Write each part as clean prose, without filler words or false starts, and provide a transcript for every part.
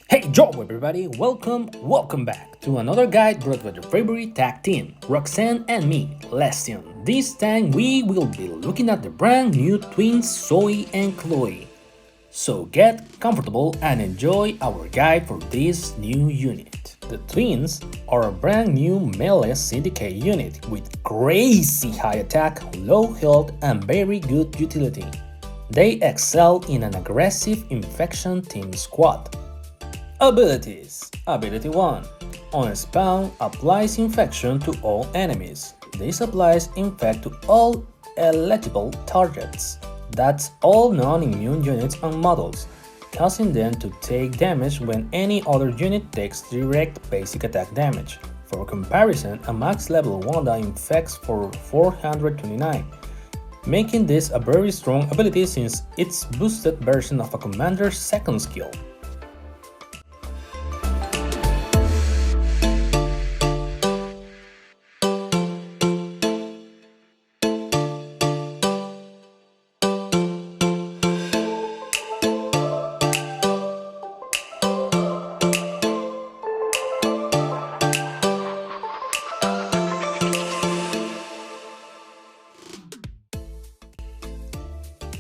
Hey yo everybody, welcome back to another guide brought by your favorite tag team, Roxanne and me, Lestion. This time we will be looking at the brand new twins Zoe and Chloe. So get comfortable and enjoy our guide for this new unit. The twins are a brand new melee syndicate unit with crazy high attack, low health and very good utility. They excel in an aggressive infection team squad. Abilities. Ability 1. On spawn, applies infection to all enemies. This applies infect to all eligible targets. That's all non-immune units and models, causing them to take damage when any other unit takes direct basic attack damage. For comparison, a max level Wanda infects for 429, making this a very strong ability since it's boosted version of a commander's second skill.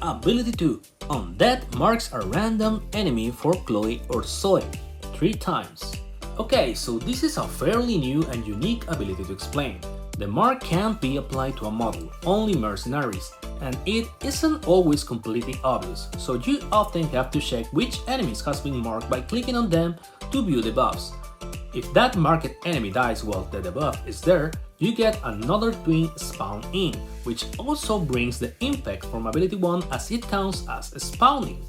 Ability 2. Undead marks a random enemy for Chloe or Zoe 3 times. Okay, so this is a fairly new and unique ability to explain. The mark can't be applied to a model, only mercenaries, and it isn't always completely obvious, so you often have to check which enemies has been marked by clicking on them to view the buffs. If that marked enemy dies while the debuff is there, you get another twin spawn in, which also brings the impact from ability 1 as it counts as spawning.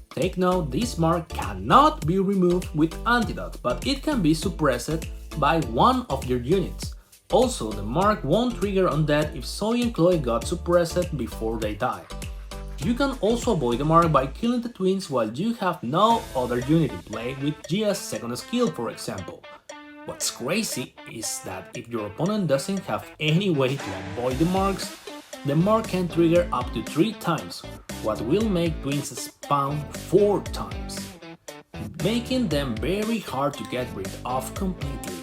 Take note, this mark cannot be removed with antidote, but it can be suppressed by one of your units. Also, the mark won't trigger undead if Zoe and Chloe got suppressed before they die. You can also avoid the mark by killing the twins while you have no other unit in play with Gia's second skill, for example. What's crazy is that if your opponent doesn't have any way to avoid the mark can trigger up to 3 times, what will make twins spawn 4 times, making them very hard to get rid of completely.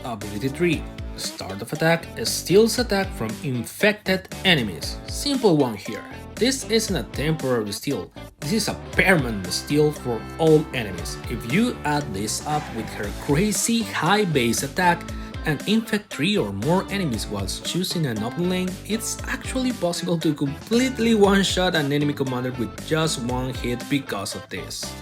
Ability 3. Start of attack steals attack from infected enemies. Simple one here. This isn't a temporary steal, this is a permanent steal for all enemies. If you add this up with her crazy high base attack and infect 3 or more enemies whilst choosing an open lane, it's actually possible to completely one-shot an enemy commander with just one hit because of this.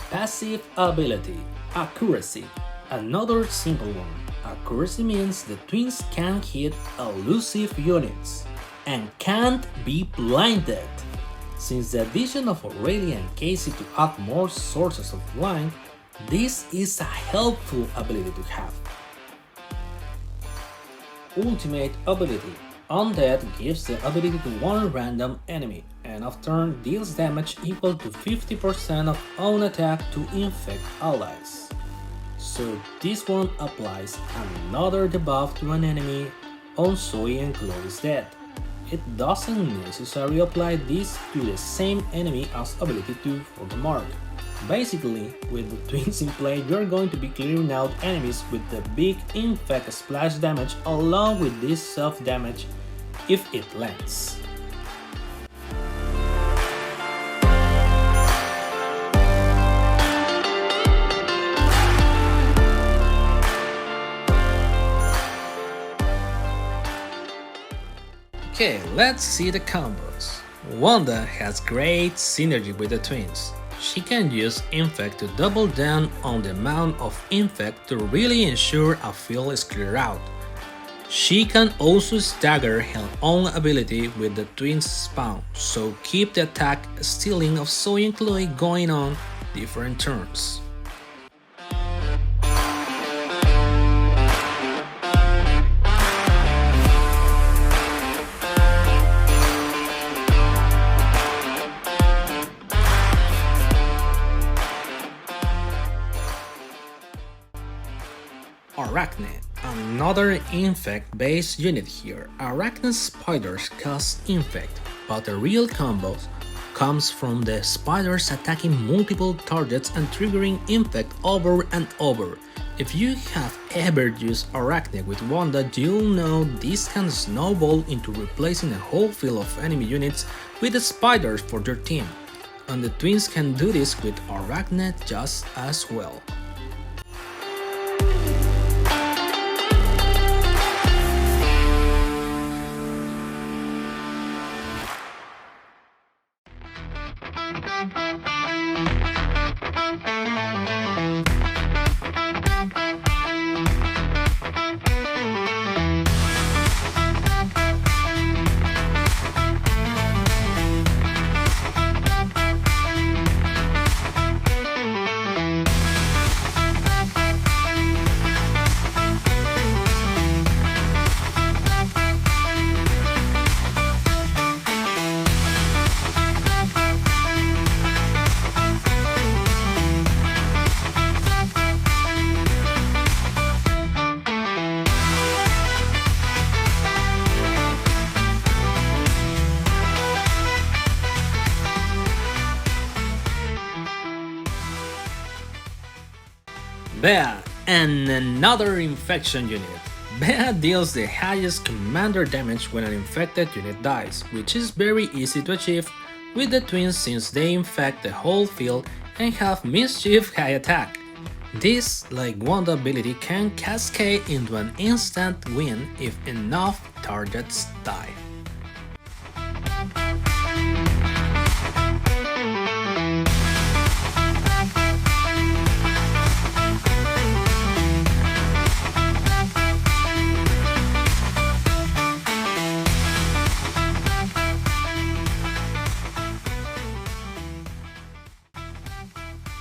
Passive ability, Accuracy. Another simple one. Accuracy means the twins can hit elusive units and can't be blinded. Since the addition of Aurelia and Casey to add more sources of blind, this is a helpful ability to have. Ultimate ability. Undead gives the ability to one random enemy, and of turn deals damage equal to 50% of own attack to infect allies. So this one applies another debuff to an enemy on Zoe and Chloe's dead. It doesn't necessarily apply this to the same enemy as ability 2 for the mark. Basically, with the twins in play, you're going to be clearing out enemies with the big infect splash damage along with this self damage if it lands. Okay, let's see the combos. Wanda has great synergy with the twins. She can use Infect to double down on the amount of Infect to really ensure a field is cleared out. She can also stagger her own ability with the twins spawn, so keep the attack stealing of Zoe and Chloe going on different turns. Arachnid, another infect-based unit here. Arachnid spiders cause infect, but the real combo comes from the spiders attacking multiple targets and triggering infect over and over. If you have ever used Arachnid with Wanda, you'll know this can snowball into replacing a whole field of enemy units with the spiders for your team. And the twins can do this with Arachnid just as well. Bea, and another infection unit. Bea deals the highest commander damage when an infected unit dies, which is very easy to achieve with the twins since they infect the whole field and have mischief high attack. This, like Wanda ability, can cascade into an instant win if enough targets die.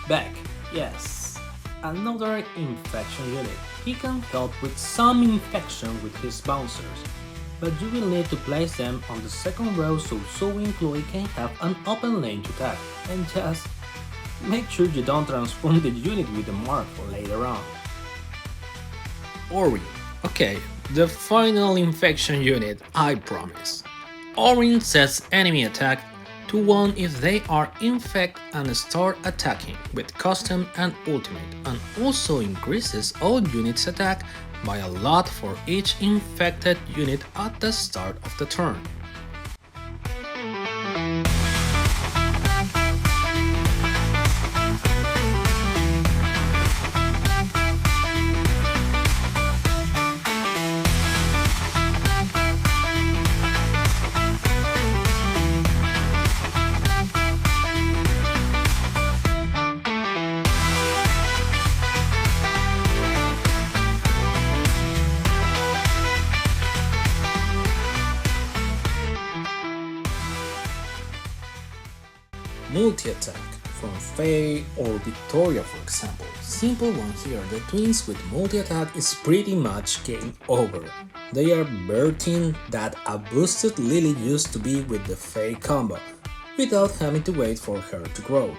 Back, yes, another infection unit. He can help with some infection with his bouncers, but you will need to place them on the second row so Zoe and Chloe can have an open lane to attack, and just make sure you don't transform the unit with the mark later on. Ori, okay, the final infection unit, I promise. Orin sets enemy attack to 1 if they are infect and start attacking with custom and ultimate, and also increases all units attack by a lot for each infected unit at the start of the turn. Multi-attack from Faye or Victoria, for example. Simple one here, the twins with multi-attack is pretty much game over. They are birthing that a boosted Lily used to be with the Faye combo, without having to wait for her to grow.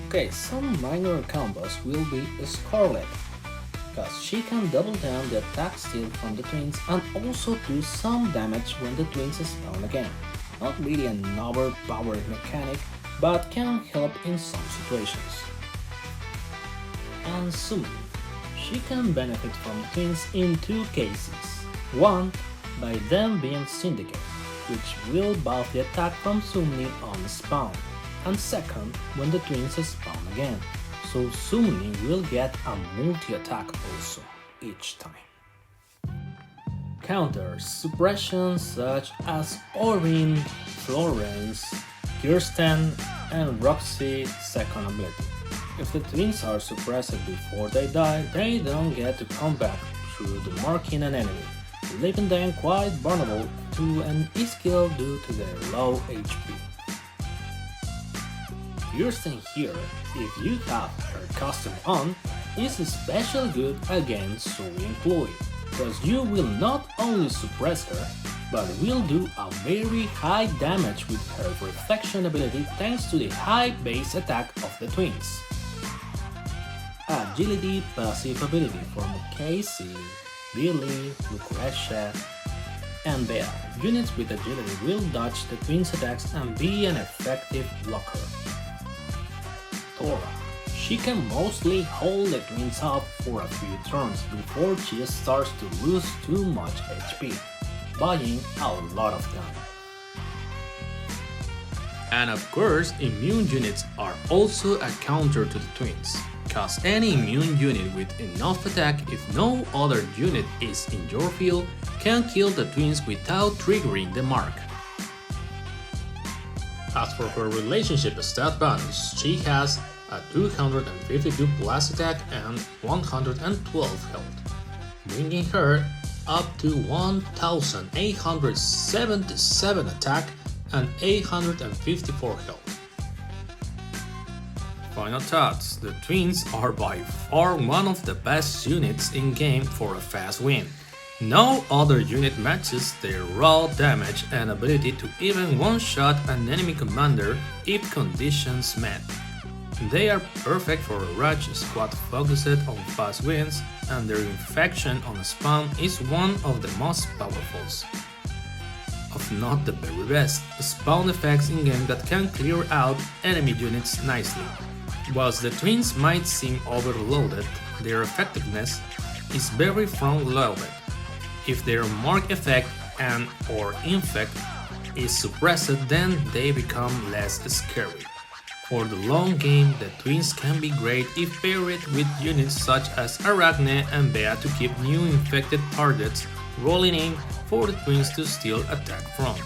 Okay, some minor combos will be Scarlet, because she can double down the attack steal from the twins and also do some damage when the twins spawn again. Not really an overpowered mechanic, but can help in some situations. And Sumi, she can benefit from the twins in 2 cases. 1, by them being syndicate, which will buff the attack from summoning on spawn, and second when the twins spawn again, so summoning will get a multi-attack also, each time. Counters suppressions such as Orin, Florence, Kirsten, and Roxy's second ability. If the twins are suppressed before they die, they don't get to come back through the marking an enemy, leaving them quite vulnerable to an E-skill due to their low HP. Kirsten here, if you have her costume on, is especially good against Zoe Chloe, because you will not only suppress her, but will do a very high damage with her reflection ability thanks to the high base attack of the twins. Agility passive ability from Casey, Billy, Lucretia, and Bea. Units with agility will dodge the twins' attacks and be an effective blocker. Tora. She can mostly hold the twins up for a few turns before she starts to lose too much HP, buying a lot of time. And of course, immune units are also a counter to the twins, cause any immune unit with enough attack if no other unit is in your field can kill the twins without triggering the mark. As for her relationship stat bonus, she has a 252 plus attack and 112 health, bringing her up to 1877 attack and 854 health. Final thoughts, the twins are by far one of the best units in game for a fast win. No other unit matches their raw damage and ability to even one-shot an enemy commander if conditions met. They are perfect for a rush squad focused on fast wins, and their infection on spawn is one of the most powerful, if not the very best, spawn effects in game that can clear out enemy units nicely. Whilst the twins might seem overloaded, their effectiveness is very front-loaded. If their mark effect and or infect is suppressed, then they become less scary. For the long game, the twins can be great if paired with units such as Arachne and Bea to keep new infected targets rolling in for the twins to steal attack from.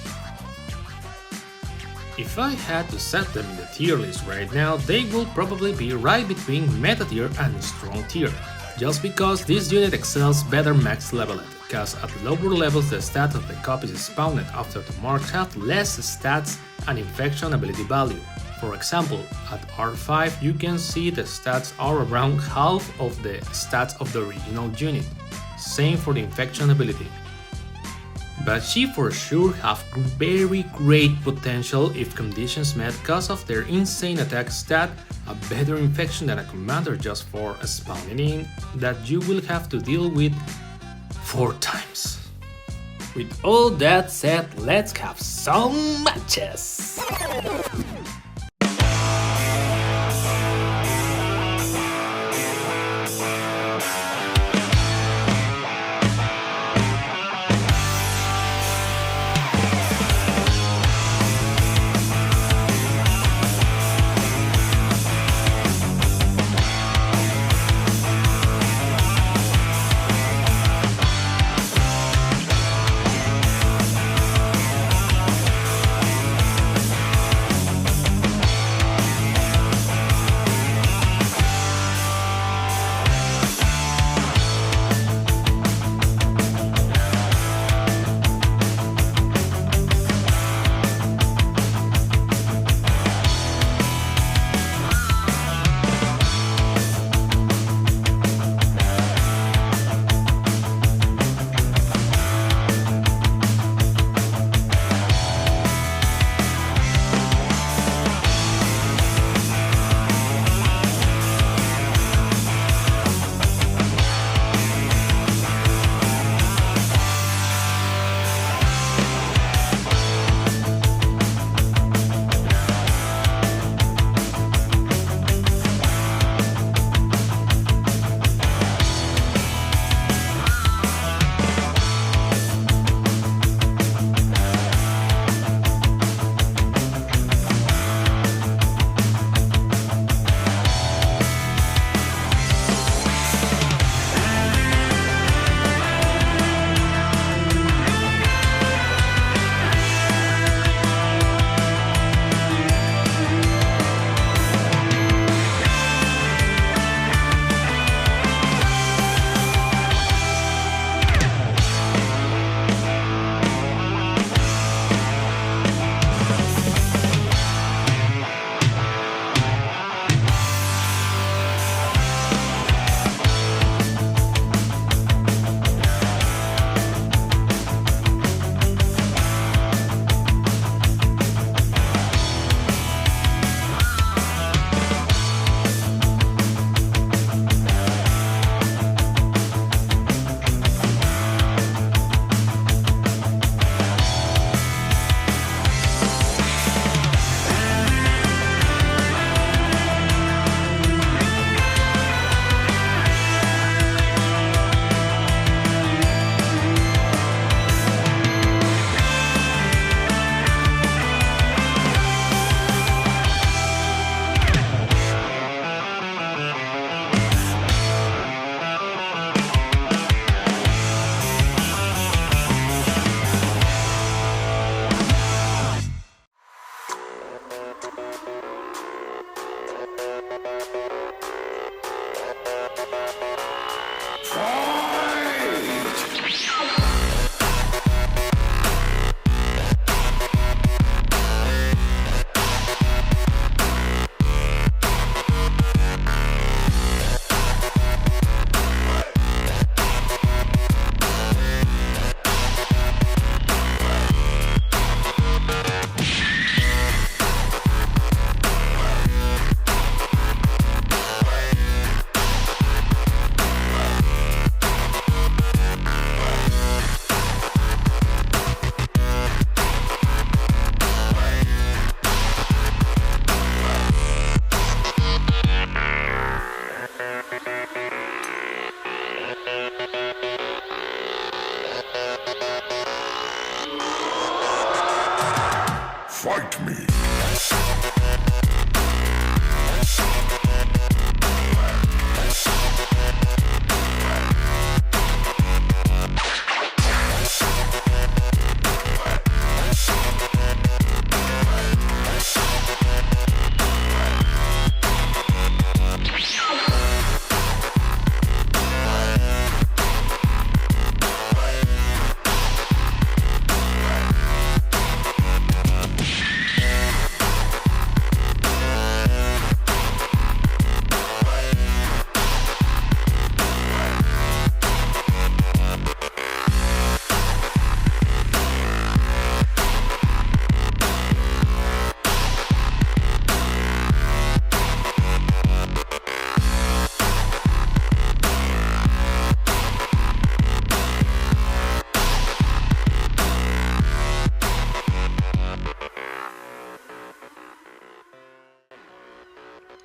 If I had to set them in the tier list right now, they will probably be right between meta tier and strong tier, just because this unit excels better max leveled, cause at lower levels the stats of the copies spawned after the mark have less stats and infection ability value. For example, at R5 you can see the stats are around half of the stats of the original unit, same for the infection ability. But she for sure have very great potential if conditions met cause of their insane attack stat, a better infection than a commander just for spawning in that you will have to deal with 4 times. With all that said, let's have some matches! Fight me.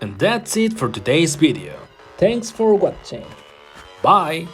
And that's it for today's video. Thanks for watching. Bye!